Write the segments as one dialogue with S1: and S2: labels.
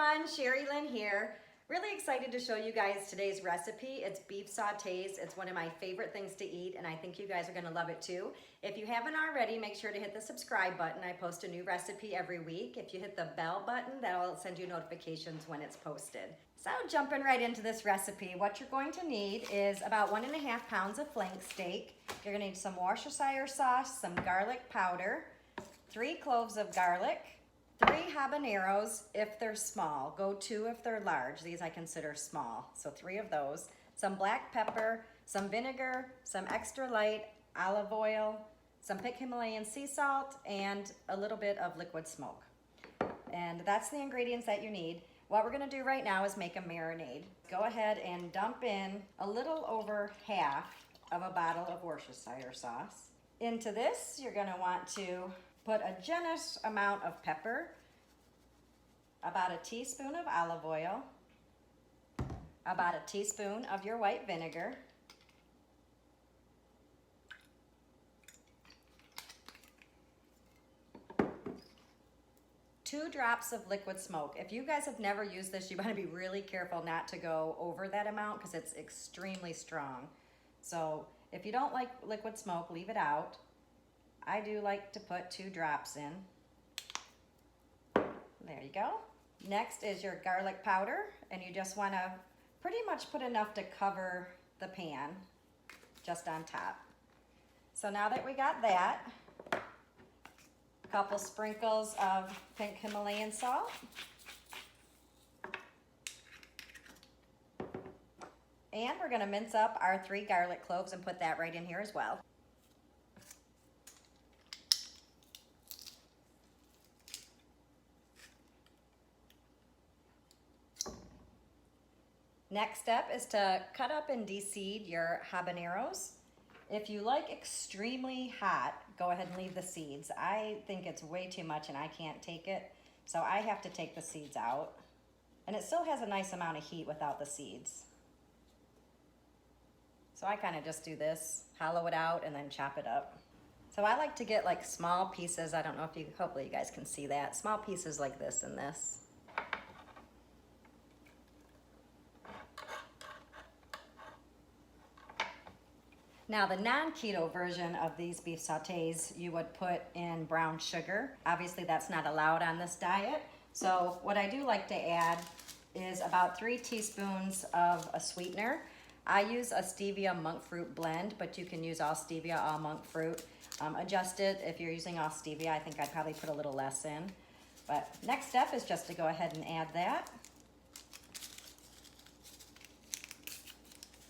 S1: everyone, Sherry Lynn here. Really excited to show you guys today's recipe. It's beef sautés. It's one of my favorite things to eat, and I think you guys are gonna love it too. If you haven't already, make sure to hit the subscribe button. I post a new recipe every week. If you hit the bell button, that'll send you notifications when it's posted. So jumping right into this recipe, what you're going to need is about 1.5 pounds of flank steak. You're gonna need some Worcestershire sauce, some garlic powder, 3 cloves of garlic, 3 habaneros if they're small. Go 2 if they're large. These I consider small, so 3 of those. Some black pepper, some vinegar, some extra light olive oil, some thick Himalayan sea salt, and a little bit of liquid smoke. And that's the ingredients that you need. What we're gonna do right now is make a marinade. Go ahead and dump in a little over half of a bottle of Worcestershire sauce. Into this, you're gonna want to put a generous amount of pepper, about a teaspoon of olive oil, about a teaspoon of your white vinegar, two drops of liquid smoke. If you guys have never used this, you want to be really careful not to go over that amount because it's extremely strong. So if you don't like liquid smoke, leave it out. I do like to put 2 drops in. There you go. Next is your garlic powder, and you just want to pretty much put enough to cover the pan just on top. So now that we got that, a couple sprinkles of pink Himalayan salt, and we're going to mince up our 3 garlic cloves and put that right in here as well. Next step is to cut up and de-seed your habaneros. If you like extremely hot, go ahead and leave the seeds. I think it's way too much and I can't take it, so I have to take the seeds out. And it still has a nice amount of heat without the seeds. So I kind of just do this, hollow it out, and then chop it up. So I like to get like small pieces. I don't know if you, hopefully you guys can see that. Small pieces like this and this. Now the non-keto version of these beef sautés, you would put in brown sugar. Obviously that's not allowed on this diet. So what I do like to add is about 3 teaspoons of a sweetener. I use a stevia monk fruit blend, but you can use all stevia, all monk fruit. Adjust it. If you're using all stevia, I think I'd probably put a little less in. But next step is just to go ahead and add that.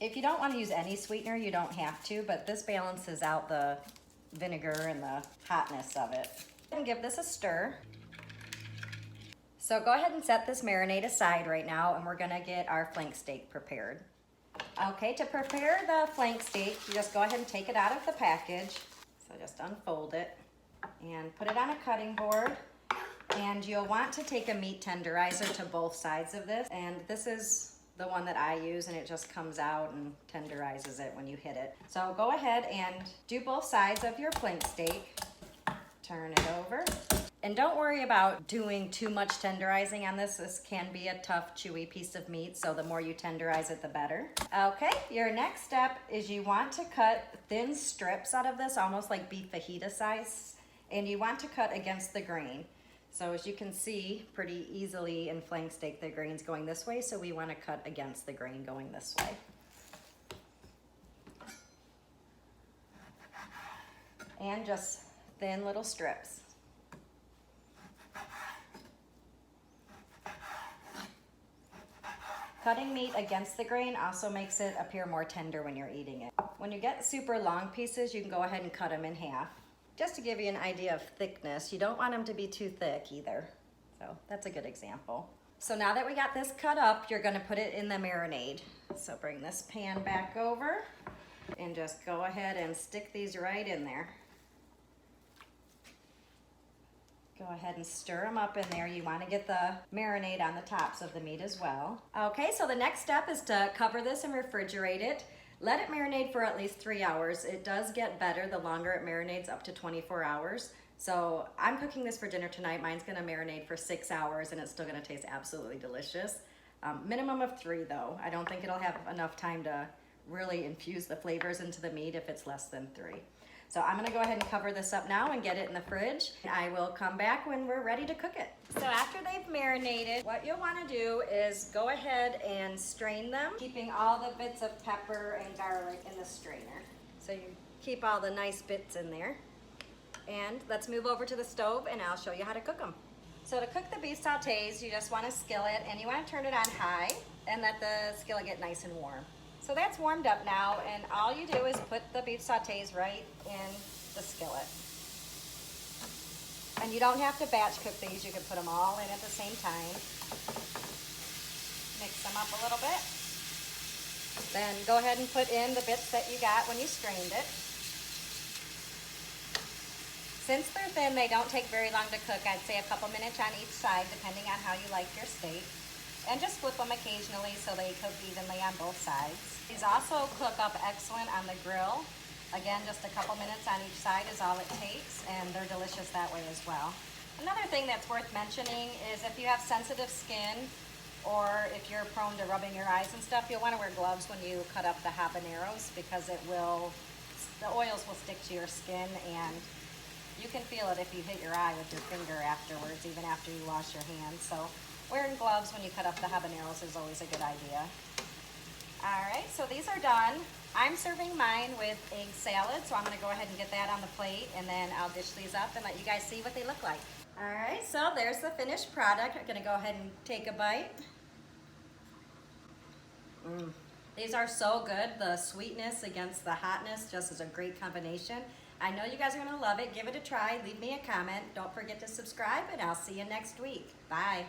S1: If you don't want to use any sweetener, you don't have to, but this balances out the vinegar and the hotness of it. And give this a stir. So go ahead and set this marinade aside right now, and we're gonna get our flank steak prepared. Okay, to prepare the flank steak, you just go ahead and take it out of the package. So just unfold it and put it on a cutting board. And you'll want to take a meat tenderizer to both sides of this, and this is the one that I use, and it just comes out and tenderizes it when you hit it. So go ahead and do both sides of your flank steak. Turn it over. And don't worry about doing too much tenderizing on this. This can be a tough, chewy piece of meat, so the more you tenderize it, the better. Okay, your next step is you want to cut thin strips out of this, almost like beef fajita size, and you want to cut against the grain. So as you can see, pretty easily in flank steak, the grain's going this way, so we want to cut against the grain going this way. And just thin little strips. Cutting meat against the grain also makes it appear more tender when you're eating it. When you get super long pieces, you can go ahead and cut them in half. Just to give you an idea of thickness, you don't want them to be too thick either. So that's a good example. So now that we got this cut up, you're gonna put it in the marinade. So bring this pan back over and just go ahead and stick these right in there. Go ahead and stir them up in there. You want to get the marinade on the tops of the meat as well. Okay, so the next step is to cover this and refrigerate it. Let it marinate for at least 3 hours. It does get better the longer it marinates, up to 24 hours. So I'm cooking this for dinner tonight. Mine's gonna marinate for 6 hours and it's still gonna taste absolutely delicious. Minimum of 3 though. I don't think it'll have enough time to really infuse the flavors into the meat if it's less than 3. So I'm gonna go ahead and cover this up now and get it in the fridge. I will come back when we're ready to cook it. So after they've marinated, what you'll wanna do is go ahead and strain them, keeping all the bits of pepper and garlic in the strainer. So you keep all the nice bits in there. And let's move over to the stove and I'll show you how to cook them. So to cook the beef sautés, you just want a skillet and you want to turn it on high and let the skillet get nice and warm. So that's warmed up now, and all you do is put the beef sautés right in the skillet. And you don't have to batch cook these, you can put them all in at the same time. Mix them up a little bit. Then go ahead and put in the bits that you got when you strained it. Since they're thin, they don't take very long to cook. I'd say a couple minutes on each side, depending on how you like your steak. And just flip them occasionally so they cook evenly on both sides. These also cook up excellent on the grill. Again, just a couple minutes on each side is all it takes, and they're delicious that way as well. Another thing that's worth mentioning is if you have sensitive skin, or if you're prone to rubbing your eyes and stuff, you'll want to wear gloves when you cut up the habaneros, because the oils will stick to your skin, and you can feel it if you hit your eye with your finger afterwards, even after you wash your hands. So wearing gloves when you cut up the habaneros is always a good idea. All right, so these are done. I'm serving mine with egg salad, so I'm gonna go ahead and get that on the plate, and then I'll dish these up and let you guys see what they look like. All right, so there's the finished product. I'm gonna go ahead and take a bite. These are so good. The sweetness against the hotness just is a great combination. I know you guys are gonna love it. Give it a try, leave me a comment. Don't forget to subscribe, and I'll see you next week. Bye.